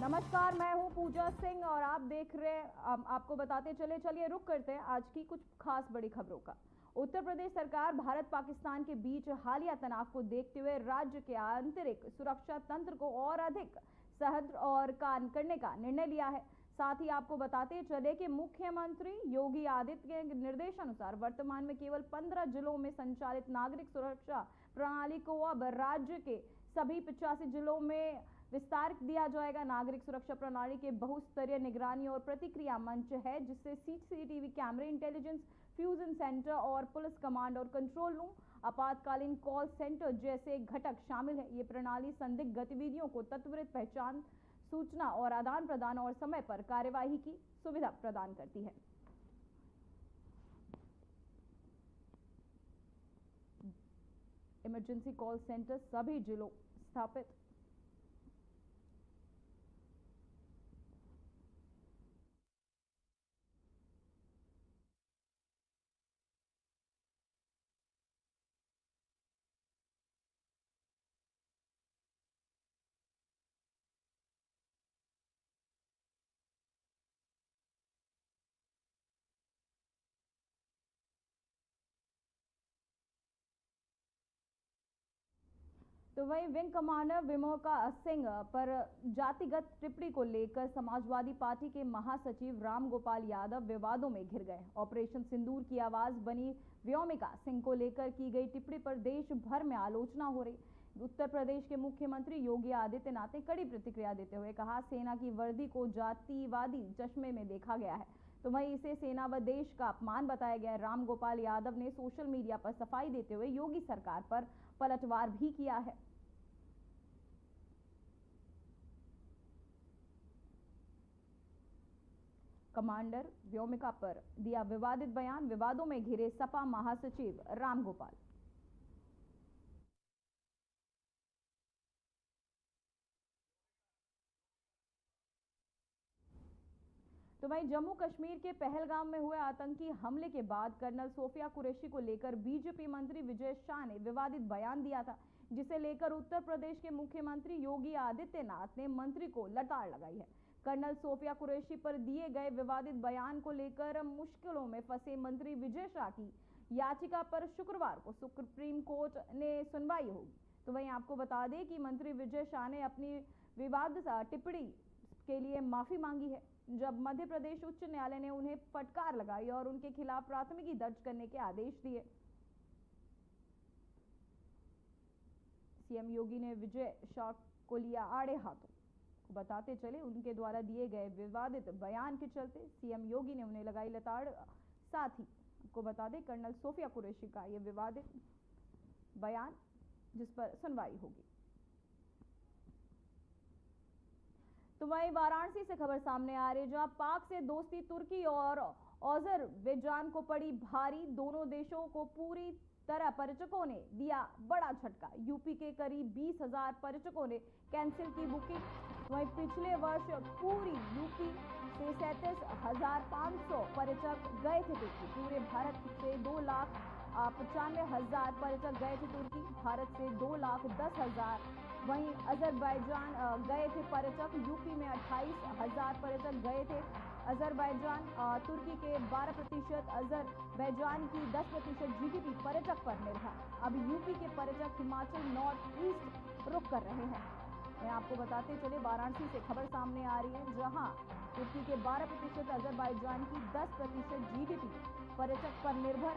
नमस्कार, मैं हूं पूजा सिंह और आप देख रहे हैं। आपको बताते चलिए रुक करते हैं आज की कुछ खास बड़ी खबरों का। उत्तर प्रदेश सरकार भारत पाकिस्तान के बीच हालिया तनाव को देखते हुए राज्य के आंतरिक सुरक्षा तंत्र को और अधिक सशक्त और काम करने का निर्णय लिया है। साथ ही आपको बताते चले कि मुख्यमंत्री योगी आदित्य के निर्देशानुसार वर्तमान में केवल 15 जिलों में संचालित नागरिक सुरक्षा प्रणाली को अब राज्य के सभी 85 जिलों में विस्तार दिया जाएगा। नागरिक सुरक्षा प्रणाली के बहुस्तरीय निगरानी और प्रतिक्रिया मंच है, जिससे सीसीटीवी कैमरे, इंटेलिजेंस फ्यूजन सेंटर और पुलिस कमांड और कंट्रोल रूम, आपातकालीन कॉल सेंटर जैसे घटक शामिल है। ये प्रणाली संदिग्ध गतिविधियों को त्वरित पहचान, सूचना और आदान प्रदान और समय पर कार्यवाही की सुविधा प्रदान करती है। इमरजेंसी कॉल सेंटर सभी जिलों स्थापित। तो वहीं विंग कमांडर विमोका सिंह पर जातिगत टिप्पणी को लेकर समाजवादी पार्टी के महासचिव रामगोपाल यादव विवादों में घिर गए। ऑपरेशन सिंदूर की आवाज बनी व्योमिका सिंह को लेकर की गई टिप्पणी पर देश भर में आलोचना हो रही। उत्तर प्रदेश के मुख्यमंत्री योगी आदित्यनाथ ने कड़ी प्रतिक्रिया देते हुए कहा, सेना की वर्दी को जातिवादी चश्मे में देखा गया है, तो वहीं इसे सेना व देश का अपमान बताया गया है। रामगोपाल यादव ने सोशल मीडिया पर सफाई देते हुए योगी सरकार पर पलटवार भी किया है। कमांडर व्योमिका पर दिया विवादित बयान, विवादों में घिरे सपा महासचिव रामगोपाल। तो वहीं जम्मू कश्मीर के पहलगाम में हुए आतंकी हमले के बाद कर्नल सोफिया कुरैशी को लेकर बीजेपी मंत्री विजय शाह ने विवादित बयान दिया था, जिसे लेकर उत्तर प्रदेश के मुख्यमंत्री योगी आदित्यनाथ ने मंत्री को लताड़ लगाई है। कर्नल सोफिया कुरैशी पर दिए गए विवादित बयान को लेकर मुश्किलों में फंसे मंत्री विजय शाह की याचिका पर शुक्रवार को सुप्रीम कोर्ट ने सुनवाई होगी। तो वहीं आपको बता दें कि मंत्री विजय शाह ने अपनी विवादित टिप्पणी के लिए माफी मांगी है, जब मध्य प्रदेश उच्च न्यायालय ने उन्हें फटकार लगाई और उनके खिलाफ प्राथमिकी दर्ज करने के आदेश दिए। सीएम योगी ने विजय शाह को लिया आड़े हाथों। को बताते चले, उनके द्वारा दिए गए विवादित बयान के चलते सीएम योगी ने उन्हें लगाई लताड़। साथ ही आपको बता दें, कर्नल सोफिया कुरैशी का यह विवादित बयान जिस पर सुनवाई होगी। तो वहीं वाराणसी से खबर सामने आ रही है, जहां पाक से दोस्ती तुर्की और अजरबैजान को पड़ी भारी। दोनों देशों को पूरी तरह पर्यटकों ने दिया बड़ा झटका। यूपी के करीब 20,000 पर्यटकों ने कैंसिल की बुकिंग। वहीं पिछले वर्ष पूरी यूपी से 37,500 पर्यटक गए थे तुर्की। पूरे भारत से 2,95,000 पर्यटक गए थे तुर्की। भारत से 2,10,000 वहीं अजरबैजान गए थे पर्यटक। यूपी में 28,000 पर्यटक गए थे अजरबैजान। तुर्की के 12%, अजरबैजान की 10% जीडीपी पर्यटक पर निर्भर। अब यूपी के पर्यटक हिमाचल नॉर्थ ईस्ट रुख कर रहे हैं। मैं आपको बताते चले, वाराणसी से खबर सामने आ रही है, जहां तुर्की के 12%, अजरबैजान की 10% जीडीपी पर्यटक पर निर्भर।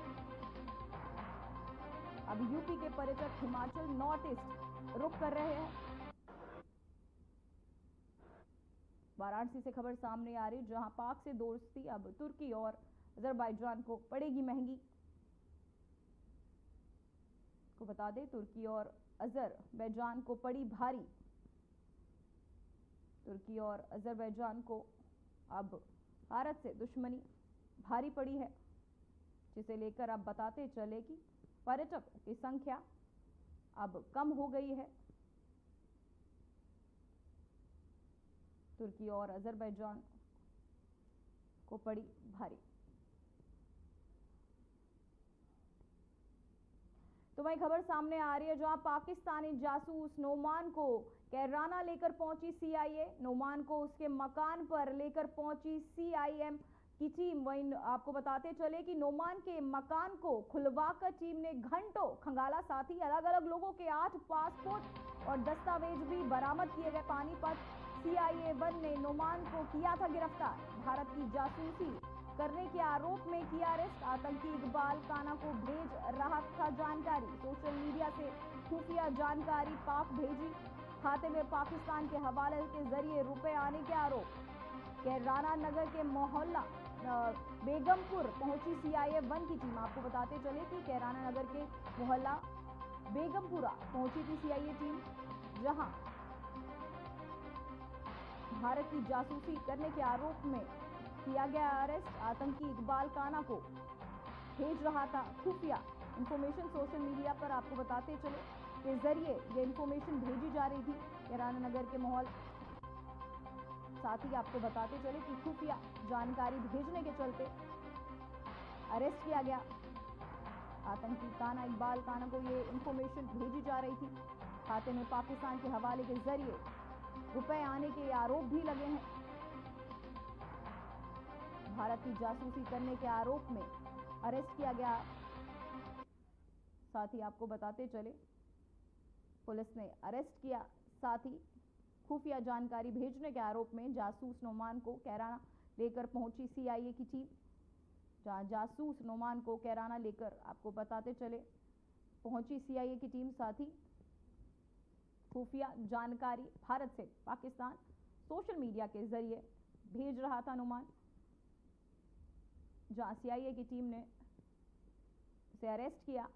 अब यूपी के पर्यटक हिमाचल नॉर्थ ईस्ट रुख कर रहे हैं। वाराणसी से खबर सामने आ रही, जहां पाक से दोस्ती अब तुर्की और अजरबैजान को पड़ेगी महंगी। को बता दें, तुर्की और अजरबैजान को पड़ी भारी। तुर्की और अजरबैजान को अब भारत से दुश्मनी भारी पड़ी है, जिसे लेकर अब बताते चले कि पर्यटकों की संख्या अब कम हो गई है। तुर्की और अजरबैजान को पड़ी भारी। तो वही खबर सामने आ रही है जहां पाकिस्तानी जासूस नोमान को कैराना लेकर पहुंची सीआईए। नोमान को उसके मकान पर लेकर पहुंची सीआईएम की टीम। वहीं आपको बताते चले कि नोमान के मकान को खुलवाकर टीम ने घंटों खंगाला। साथ ही अलग अलग लोगों के 8 पासपोर्ट और दस्तावेज भी बरामद किए गए। पानीपत सीआईए 1 ने नोमान को किया था गिरफ्तार। भारत की जासूसी करने के आरोप में किया अरेस्ट। आतंकी इकबाल काना को भेज रहा था जानकारी। सोशल मीडिया से खुफिया जानकारी पाक भेजी। खाते में पाकिस्तान के हवाले के जरिए रुपए आने के आरोप। कैराना नगर के मोहल्ला बेगमपुर पहुंची सीआईए 1 की टीम। आपको बताते चले कि कैराना नगर के मोहल्ला बेगमपुरा पहुंची थी सीआईए टीम, जहां भारत की जासूसी करने के आरोप में किया गया अरेस्ट। आतंकी इकबाल काना को भेज रहा था खुफिया इंफॉर्मेशन। सोशल मीडिया पर आपको बताते चले के जरिए ये इंफॉर्मेशन भेजी जा रही थी कैराना नगर के माहौल। साथ ही आपको बताते चले कि खुफिया जानकारी भेजने के चलते अरेस्ट किया गया। आतंकी काना इकबाल काना को ये इंफॉर्मेशन भेजी जा रही थी। खाते में पाकिस्तान के हवाले के जरिए रुपए आने के आरोप भी लगे हैं। भारत की जासूसी करने के आरोप में अरेस्ट किया गया। साथ ही आपको बताते चले पुलिस ने अरेस्ट किया। साथ ही खुफिया जानकारी भेजने के आरोप में जासूस नोमान को कैराना लेकर पहुंची सीआईए की टीम। जहां जासूस नोमान को कैराना लेकर आपको बताते चले पहुंची सीआईए की टीम। साथ ही खुफिया जानकारी भारत से पाकिस्तान सोशल मीडिया के जरिए भेज रहा था नोमान, जहां सीआईए की टीम ने उसे अरेस्ट किया।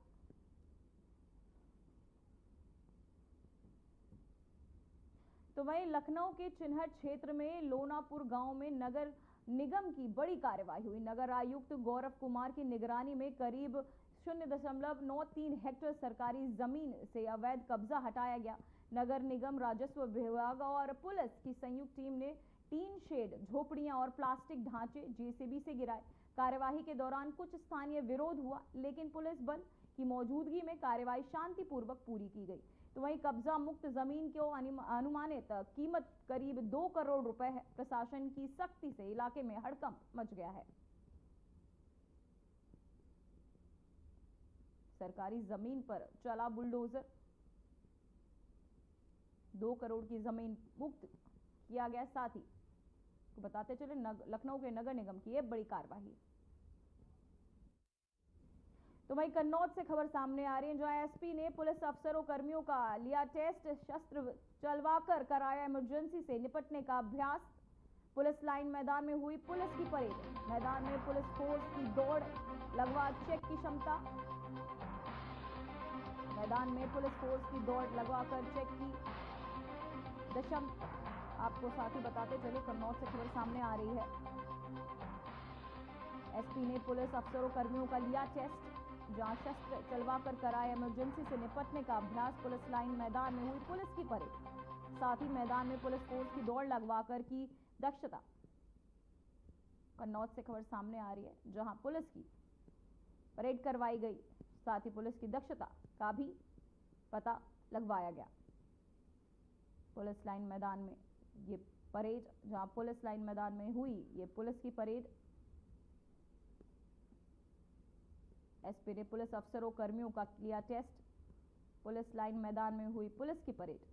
तो वहीं लखनऊ के चिन्हट क्षेत्र में लोनापुर गांव में नगर निगम की बड़ी कार्रवाई हुई। नगर आयुक्त गौरव कुमार की निगरानी में करीब 0.93 हेक्टेयर सरकारी जमीन से अवैध कब्जा हटाया गया। नगर निगम, राजस्व विभाग और पुलिस की संयुक्त टीम ने टीन शेड, झोपड़ियां और प्लास्टिक ढांचे जेसीबी से गिराए। कार्यवाही के दौरान कुछ स्थानीय विरोध हुआ, लेकिन पुलिस बल की मौजूदगी में कार्रवाई शांतिपूर्वक पूरी की गई। तो वहीं कब्जा मुक्त जमीन की अनुमानित कीमत करीब 2 करोड़ रुपए है। प्रशासन की सख्ती से इलाके में हड़कंप मच गया है। सरकारी जमीन पर चला बुलडोजर। 2 करोड़ की जमीन मुक्त किया गया। साथ ही तो बताते चले लखनऊ के नगर निगम की यह बड़ी कार्रवाई। तो वहीं कन्नौज से खबर सामने आ रही है जहां एसपी ने पुलिस अफसरों कर्मियों का लिया टेस्ट। शस्त्र चलवाकर कराया इमरजेंसी से निपटने का अभ्यास। पुलिस लाइन मैदान में हुई पुलिस की परेड। मैदान में पुलिस फोर्स की दौड़ लगवा चेक की क्षमता। मैदान में पुलिस फोर्स की दौड़ लगवाकर चेक की दशमता। आपको साथ ही बताते चले कन्नौज से खबर सामने आ रही है। एसपी ने पुलिस अफसरों कर्मियों का लिया टेस्ट, जहां शस्त्र चलवाकर कराया इमरजेंसी से निपटने का अभ्यास। पुलिस लाइन मैदान में हुई पुलिस की परेड। साथ ही मैदान में पुलिस फोर्स की दौड़ लगवाकर की दक्षता। कन्नौज से खबर सामने आ रही है जहां पुलिस की परेड करवाई गई। साथ ही पुलिस की दक्षता का भी पता लगवाया गया। पुलिस लाइन मैदान में ये परेड, जहां पुलिस लाइन मैदान में हुई ये पुलिस की परेड। एसपी ने पुलिस अफसरों कर्मियों का लिया टेस्ट। पुलिस लाइन मैदान में हुई पुलिस की परेड।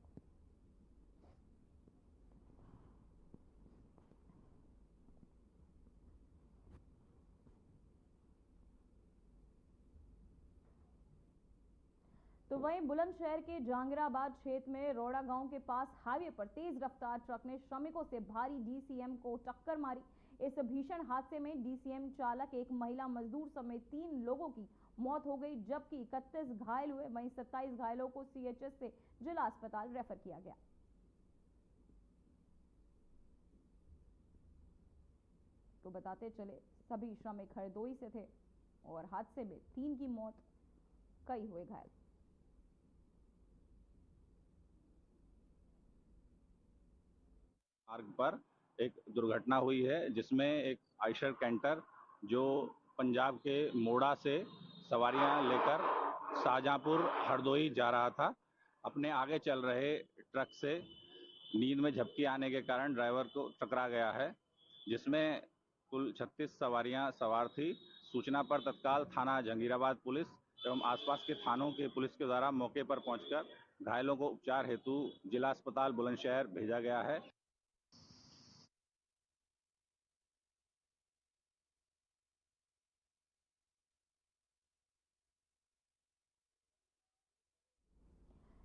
तो वहीं बुलंदशहर के जहांगीराबाद क्षेत्र में रोड़ा गांव के पास हाईवे पर तेज रफ्तार ट्रक ने श्रमिकों से भारी डीसीएम को टक्कर मारी। इस भीषण हादसे में डीसीएम चालक, एक महिला मजदूर समेत 3 लोगों की मौत हो गई, जबकि 31 घायल हुए। वहीं 27 घायलों को सीएचएस से जिला अस्पताल रेफर किया गया। तो बताते चले सभी श्रमिक हरदोई से थे और हादसे में 3 की मौत, कई हुए घायल। मार्ग पर एक दुर्घटना हुई है जिसमें एक आयशर कैंटर जो पंजाब के मोड़ा से सवारियां लेकर शाहजहांपुर हरदोई जा रहा था। अपने आगे चल रहे ट्रक से नींद में झपकी आने के कारण ड्राइवर को टकरा गया है, जिसमें कुल 36 सवारियां सवार थी। सूचना पर तत्काल थाना जंगीराबाद पुलिस एवं आसपास के थानों के पुलिस के द्वारा मौके पर पहुंचकर घायलों को उपचार हेतु जिला अस्पताल बुलंदशहर भेजा गया है।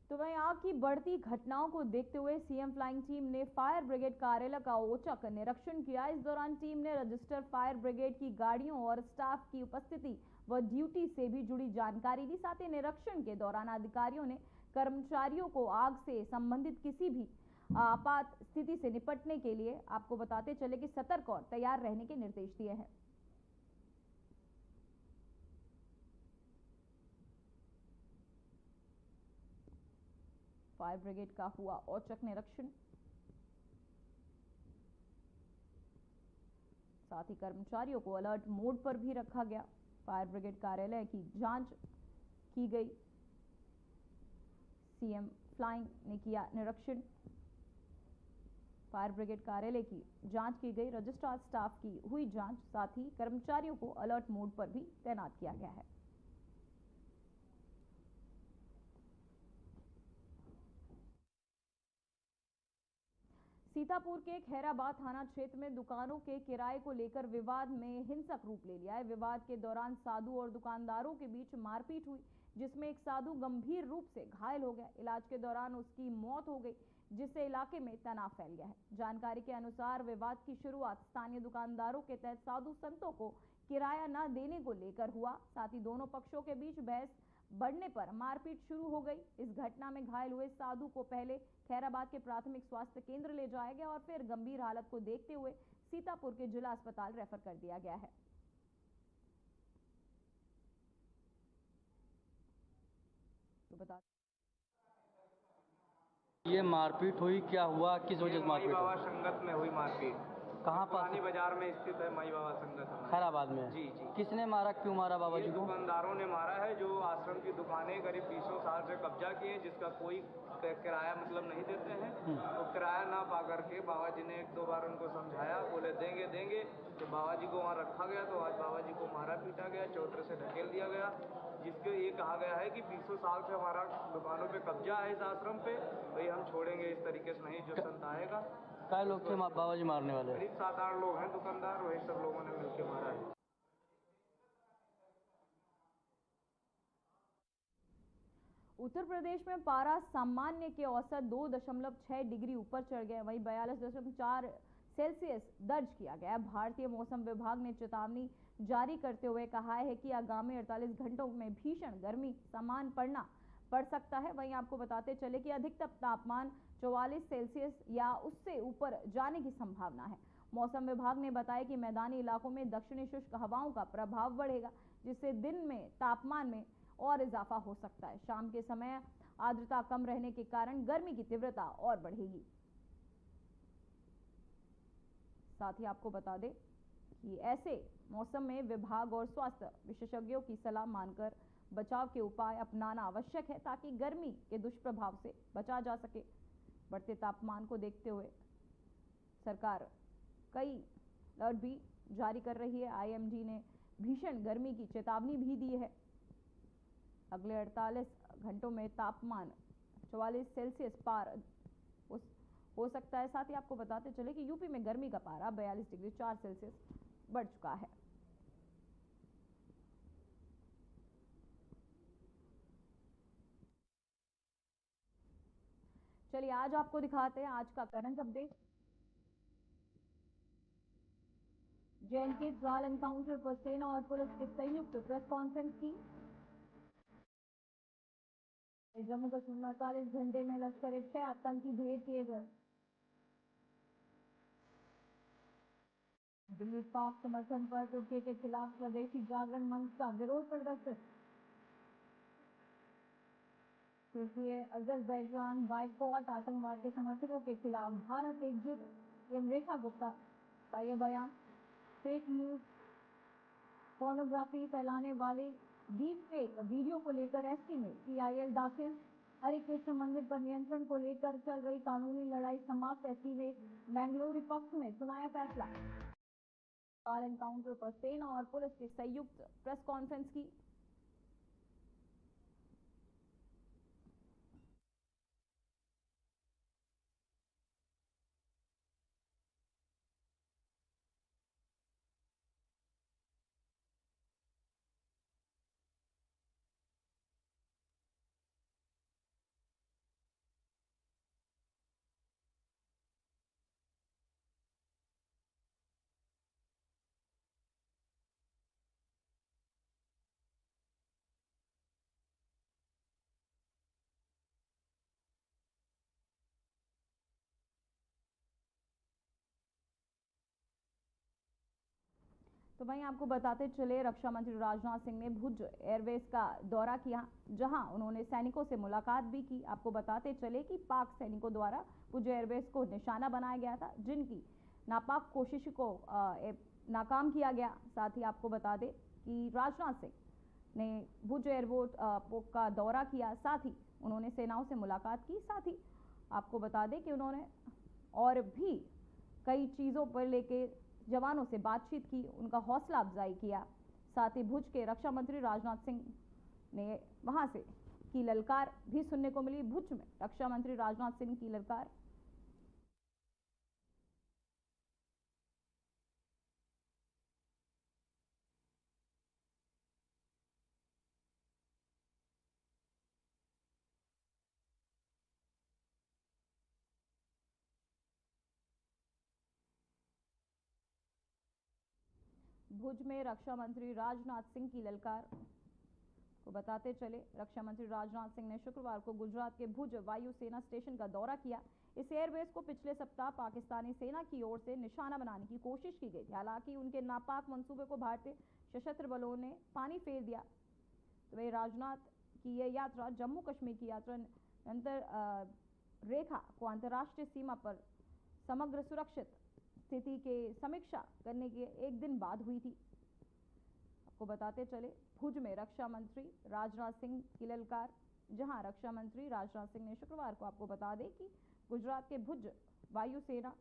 तो वहीं आग की बढ़ती घटनाओं को देखते हुए सीएम फ्लाइंग टीम ने फायर ब्रिगेड कार्यालय का औचक निरीक्षण किया। इस दौरान टीम ने रजिस्टर फायर ब्रिगेड की गाड़ियों और स्टाफ की उपस्थिति व ड्यूटी से भी जुड़ी जानकारी दी। साथ ही निरीक्षण के दौरान अधिकारियों ने कर्मचारियों को आग से संबंधित किसी भी आपात स्थिति से निपटने के लिए आपको बताते चले कि सतर्क और तैयार रहने के निर्देश दिए हैं। फायर ब्रिगेड का हुआ औचक निरीक्षण, साथ ही कर्मचारियों को अलर्ट मोड पर भी रखा गया। फायर ब्रिगेड कार्यालय की जांच की गई। सीएम फ्लाइंग ने किया निरीक्षण। फायर ब्रिगेड कार्यालय की जांच की गई। रजिस्ट्रार स्टाफ की हुई जांच, साथ ही कर्मचारियों को अलर्ट मोड पर भी तैनात किया गया है। सीतापुर के खैराबाद थाना क्षेत्र में दुकानों के किराए को लेकर विवाद में हिंसक रूप ले लिया है। विवाद के दौरान साधु और दुकानदारों के बीच मारपीट हुई, जिसमें एक साधु गंभीर रूप से घायल हो गया। इलाज के दौरान उसकी मौत हो गई, जिससे इलाके में तनाव फैल गया है। जानकारी के अनुसार विवाद की शुरुआत स्थानीय दुकानदारों के तहत साधु संतों को किराया न देने को लेकर हुआ। साथ ही दोनों पक्षों के बीच बहस बढ़ने पर मारपीट शुरू हो गई। इस घटना में घायल हुए साधु को पहले खैराबाद के प्राथमिक स्वास्थ्य केंद्र ले जाया गया और फिर गंभीर हालत को देखते हुए सीतापुर के जिला अस्पताल रेफर कर दिया गया है। तो बता ये मारपीट हुई, क्या हुआ, किस वजह से मारपीट माई बाबा हुई? संगत में हुई मारपीट। कहाँ पर? पुरानी बाजार में स्थित है माई बाबा संगत हमारी। खैराबाद में? जी जी। किसने मारा, क्यों मारा बाबा जी को? दुकानदारों ने मारा है, जो आश्रम की दुकानें करीब 20 साल से कब्जा किए, जिसका कोई किराया मतलब नहीं देते हैं। तो किराया ना पा करके बाबा जी ने 1-2 बार उनको समझाया, बोले देंगे देंगे। तो बाबा जी को वहाँ रखा गया, तो आज बाबा जी को मारा पीटा गया, चौतरे से ढकेल दिया गया, जिसके ये कहा गया है कि 20 साल से हमारा दुकानों पे कब्जा है इस आश्रम पे, भाई हम छोड़ेंगे इस तरीके से नहीं, जो संत आएगा। क्या लोग थे बाबा जी मारने वाले? करीब 7-8 लोग हैं दुकानदार, वही सब लोगों ने मिलकर मारा है। उत्तर प्रदेश में पारा सामान्य के औसत 2.6 डिग्री ऊपर चढ़ गए। वहीं 42.4 सेल्सियस दर्ज किया गया। भारतीय मौसम विभाग ने चेतावनी जारी करते हुए कहा है कि आगामी 48 घंटों में भीषण गर्मी सामान पड़ सकता है। वहीं आपको बताते चले कि अधिकतम तापमान 44 सेल्सियस या उससे ऊपर जाने की संभावना है। मौसम विभाग ने बताया कि मैदानी इलाकों में दक्षिणी शुष्क हवाओं का प्रभाव बढ़ेगा, जिससे दिन में तापमान में और इजाफा हो सकता है। शाम के समय आर्द्रता कम रहने के कारण गर्मी की तीव्रता और बढ़ेगी। साथ ही आपको बता दें कि ऐसे मौसम में विभाग और स्वास्थ्य विशेषज्ञों की सलाह मानकर बचाव के उपाय अपनाना आवश्यक है, ताकि गर्मी के दुष्प्रभाव से बचा जा सके। बढ़ते तापमान को देखते हुए सरकार कई अलर्ट भी जारी कर रही है। आईएमडी ने भीषण गर्मी की चेतावनी भी दी है। अगले 48 घंटों में तापमान 44 सेल्सियस पार हो सकता है। साथ ही आपको बताते चले कि यूपी में गर्मी का पारा 42 डिग्री 4 सेल्सियस बढ़ चुका है। चलिए आज आपको दिखाते हैं आज का current update. JNK trial encounter पर सेना और पुलिस की संयुक्त प्रेस कॉन्फ्रेंस की। जम्मू कश्मीर में 48 घंटे में लश्कर-ए-तैयबा आतंकी ढेर किए गए। दिल्ली पाक समर्थन पर तुर्की के खिलाफ स्वदेशी जागरण मंच का विरोध प्रदर्शन। तुर्की अजरबैजान बाइकॉट आतंकवाद के समर्थकों के खिलाफ भारत एकजुट। रेखा गुप्ता का यह बयान। फेक न्यूज पोर्नोग्राफी फैलाने वाले डीप फेक वीडियो को लेकर एसटी में PIL दाखिल। हरे कृष्ण मंदिर पर नियंत्रण को लेकर चल रही कानूनी लड़ाई समाप्त। एसटी ने बेंगलुरु पक्ष में सुनाया फैसला। कार एनकाउंटर पर सेना और पुलिस की संयुक्त प्रेस कॉन्फ्रेंस की। तो वहीं आपको बताते चले, रक्षा मंत्री राजनाथ सिंह ने भुज एयरवेज का दौरा किया, जहां उन्होंने सैनिकों से मुलाकात भी की। आपको बताते चले कि पाक सैनिकों द्वारा भुज एयरवेज को निशाना बनाया गया था, जिनकी नापाक कोशिश को नाकाम किया गया। साथ ही आपको बता दें कि राजनाथ सिंह ने भुज एयरपोर्ट का दौरा किया, साथ ही उन्होंने सेनाओं से मुलाकात की। साथ ही आपको बता दें कि उन्होंने और भी कई चीज़ों पर लेके जवानों से बातचीत की, उनका हौसला अफजाई किया। साथ ही भुज के रक्षा मंत्री राजनाथ सिंह ने वहां से की ललकार भी सुनने को मिली। भुज में रक्षा मंत्री राजनाथ सिंह की ललकार। भुज में रक्षा मंत्री राजनाथ सिंह की ललकार को बताते चले, रक्षा मंत्री राजनाथ सिंह ने शुक्रवार को गुजरात के भुज वायु सेना स्टेशन का दौरा किया। इस एयरबेस को पिछले सप्ताह पाकिस्तानी सेना की ओर से निशाना बनाने की कोशिश की गई थी। हालांकि उनके नापाक मंसूबे को भारतीय सशस्त्र बलों ने पानी फेर दिया। तो वही राजनाथ की यह यात्रा जम्मू कश्मीर की यात्रा अंतर रेखा को अंतर्राष्ट्रीय सीमा पर समग्र सुरक्षित स्थिति के समीक्षा करने के एक दिन बाद हुई थी। आपको बताते चले, भुज में रक्षा मंत्री राजनाथ सिंह की ललकार, जहां रक्षा मंत्री राजनाथ सिंह ने शुक्रवार को आपको बता दें कि गुजरात के भुज वायु सेना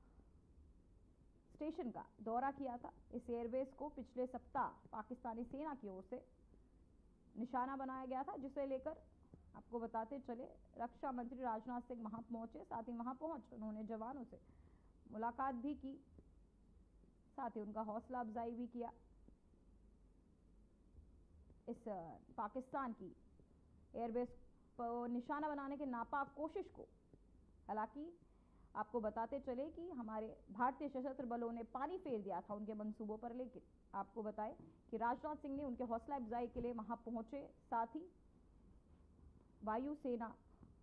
स्टेशन का दौरा किया था। इस एयरबेस को पिछले सप्ताह पाकिस्तानी सेना की ओर से निशाना बनाया गया था, जिसे लेकर आपको बताते चले रक्षा मंत्री राजनाथ सिंह वहां पहुंचे। साथ ही वहां पहुंच उन्होंने जवानों से मुलाकात भी की, साथ ही उनका हौसला अफजाई भी किया। इस पाकिस्तान की एयरबेस पर निशाना बनाने के नापाक कोशिश को हालांकि आपको बताते चले कि हमारे भारतीय सशस्त्र बलों ने पानी फेर दिया था उनके मंसूबों पर। लेकिन आपको बताएं कि राजनाथ सिंह ने उनके हौसला अफजाई के लिए वहां पहुंचे, साथ ही वायु सेना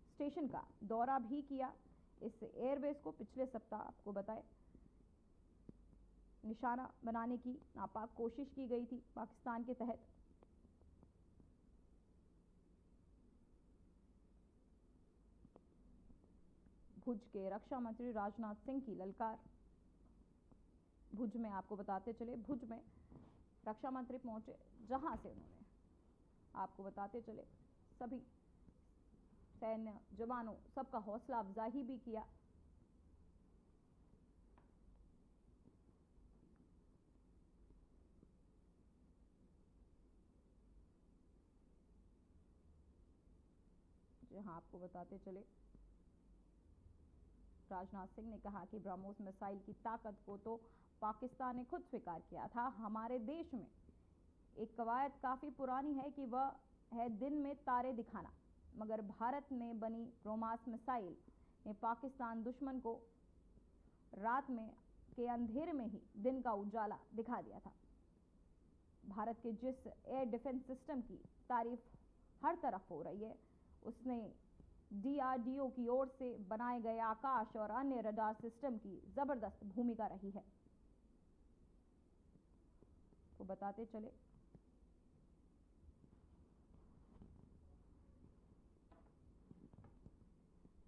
स्टेशन का दौरा भी किया। इस एयरबेस को पिछले सप्ताह आपको बताएं निशाना बनाने की नापाक कोशिश की गई थी पाकिस्तान के तहत। भुज के रक्षा मंत्री राजनाथ सिंह की ललकार। भुज में आपको बताते चले, भुज में रक्षा मंत्री पहुंचे, जहां से उन्होंने आपको बताते चले सभी सैन्य जवानों सबका हौसला अफजाई भी किया। जहां आपको बताते चले राजनाथ सिंह ने कहा कि ब्रह्मोस मिसाइल की ताकत को तो पाकिस्तान ने खुद स्वीकार किया था। हमारे देश में एक कवायद काफी पुरानी है कि वह है दिन में तारे दिखाना, मगर भारत में बनी ब्रह्मोस मिसाइल ने पाकिस्तान दुश्मन को रात में के अंधेरे में ही दिन का उजाला दिखा दिया था। भारत के जिस एयर डिफेंस सिस्टम की तारीफ हर तरफ हो रही है, उसने DRDO की ओर से बनाए गए आकाश और अन्य रडार सिस्टम की जबरदस्त भूमिका रही है। तो बताते चले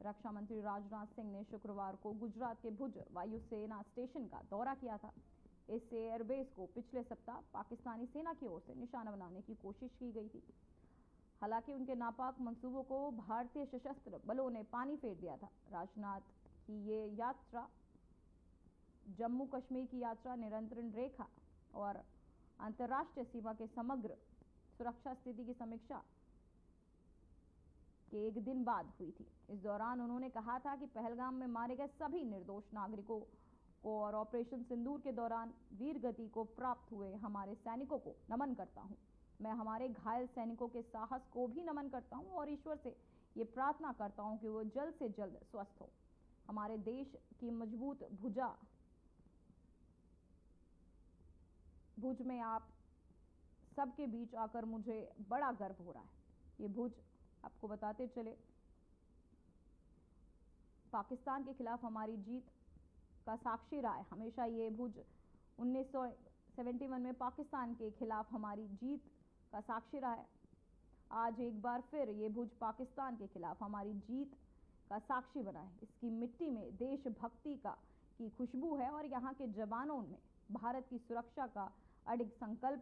रक्षा मंत्री राजनाथ सिंह ने शुक्रवार को गुजरात के भुज वायुसेना स्टेशन का दौरा किया था। इस एयरबेस को पिछले सप्ताह पाकिस्तानी सेना की ओर से निशाना बनाने की कोशिश की गई थी। हालांकि उनके नापाक मंसूबों को भारतीय सशस्त्र बलों ने पानी फेर दिया था। राजनाथ की ये यात्रा, जम्मू कश्मीर की यात्रा, नियंत्रण रेखा और अंतर्राष्ट्रीय सीमा के समग्र सुरक्षा स्थिति की समीक्षा के एक दिन बाद हुई थी। इस दौरान उन्होंने कहा था कि पहलगाम में मारे गए सभी निर्दोष नागरिकों को और ऑपरेशन सिंदूर के दौरान वीर गति को प्राप्त हुए हमारे सैनिकों को नमन करता हूं। मैं हमारे घायल सैनिकों के साहस को भी नमन करता हूं और ईश्वर से ये प्रार्थना करता हूं कि वो जल्द से जल्द स्वस्थ हो। हमारे देश की मजबूत भुज में आप सबके बीच आकर मुझे बड़ा गर्व हो रहा है। ये भुज, आपको बताते चले, पाकिस्तान के खिलाफ हमारी जीत का साक्षी रहा है। हमेशा ये भुज 1971 में पाकिस्तान के खिलाफ हमारी जीत का साक्षी रहा है। आज एक बार फिर ये भुज पाकिस्तान के खिलाफ हमारी जीत का साक्षी बना है। इसकी मिट्टी में देशभक्ति की खुशबू है और यहाँ के जवानों में भारत की सुरक्षा का अडिग संकल्प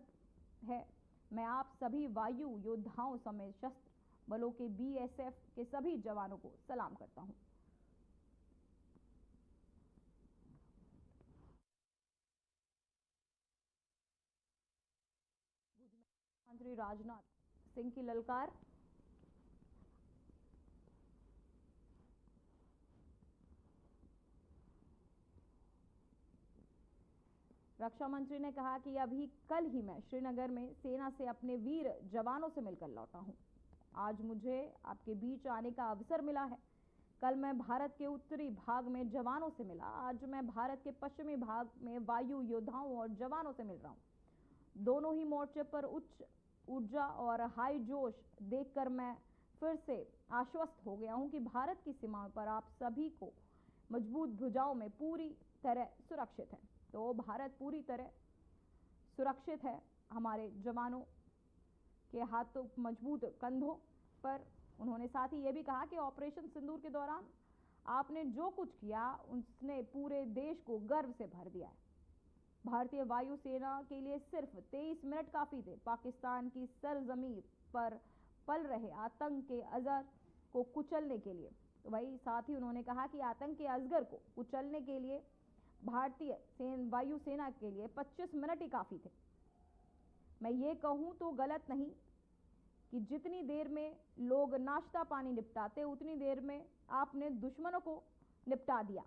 है। मैं आप सभी वायु योद्धाओं समेत सशस्त्र बलों के BSF के सभी जवानों को सलाम करता हूं। मंत्री राजनाथ सिंह की ललकार। रक्षा मंत्री ने कहा कि अभी कल ही मैं श्रीनगर में सेना से अपने वीर जवानों से मिलकर लौटा हूं। आज मुझे आपके बीच आने का अवसर मिला है। कल मैं भारत के उत्तरी भाग में जवानों से मिला। आज मैं भारत के पश्चिमी भाग में वायु योद्धाओं और जवानों से मिल रहा हूं। दोनों ही मोर्चे पर उच्च ऊर्जा और हाई जोश देखकर मैं फिर से आश्वस्त हो गया हूं कि भारत की सीमाओं पर आप सभी को मजबूत भुजाओं में पूरी तरह सुरक्षित है। तो भारत पूरी तरह सुरक्षित है। हमारे जवानों के हाथों मजबूत कंधों पर। उन्होंने साथ ही ये भी कहा कि ऑपरेशन सिंदूर के दौरान आपने जो कुछ किया उसने पूरे देश को गर्व से भर दिया है। भारतीय वायुसेना के लिए सिर्फ 23 मिनट काफी थे पाकिस्तान की सरजमीन पर पल रहे आतंक के अजगर को कुचलने के लिए। तो वही साथ ही उन्होंने कहा कि आतंक के अजगर को कुचलने के लिए भारतीय वायुसेना के लिए 25 मिनट ही काफी थे। मैं ये कहूं तो गलत नहीं कि जितनी देर में लोग नाश्ता पानी निपटाते उतनी देर में आपने दुश्मनों को निपटा दिया।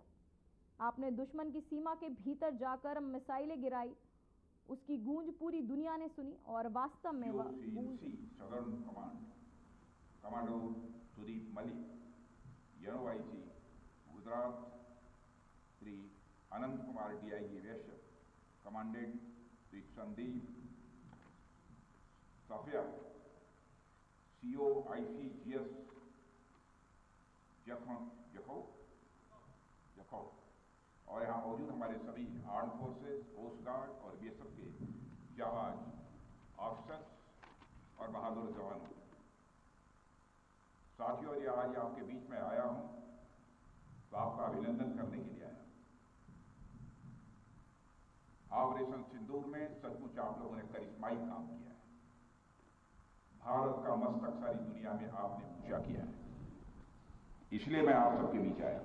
आपने दुश्मन की सीमा के भीतर जाकर मिसाइलें गिराई। उसकी गूंज पूरी दुनिया ने सुनी और वास्तव में वह गूंज कमांडो सुदीप मलिक, NOIG गुजरात श्री अनंत कुमार DIG वैश्य, कमांडेंट श्री संदीप सफिया, COICGS जखौ और यहाँ मौजूद हमारे सभी आर्म फोर्सेस, कोस्ट गार्ड और BSF के जाबाज ऑफिसर्स और बहादुर जवानों। साथियों, ये आज आपके बीच में आया हूं तो आपका अभिनंदन करने के लिए आया। ऑपरेशन सिंदूर में सचमुच आप लोगों ने करिश्माई काम किया है। भारत का मस्तक सारी दुनिया में आपने ऊंचा किया है। इसलिए मैं आप सबके बीच आया।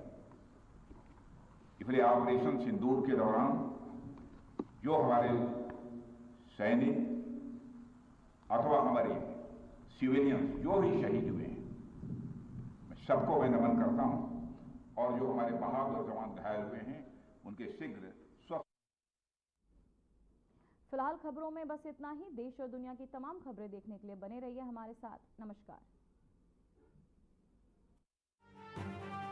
इसलिए ऑपरेशन सिंदूर के दौरान जो हमारे सैनिक अथवा हमारे सिविलियंस जो भी शहीद हुए हैं, मैं सबको मैं नमन करता हूं और जो हमारे बहादुर जवान घायल हुए हैं उनके शीघ्र स्वस्थ। फिलहाल खबरों में बस इतना ही। देश और दुनिया की तमाम खबरें देखने के लिए बने रहिए हमारे साथ। नमस्कार।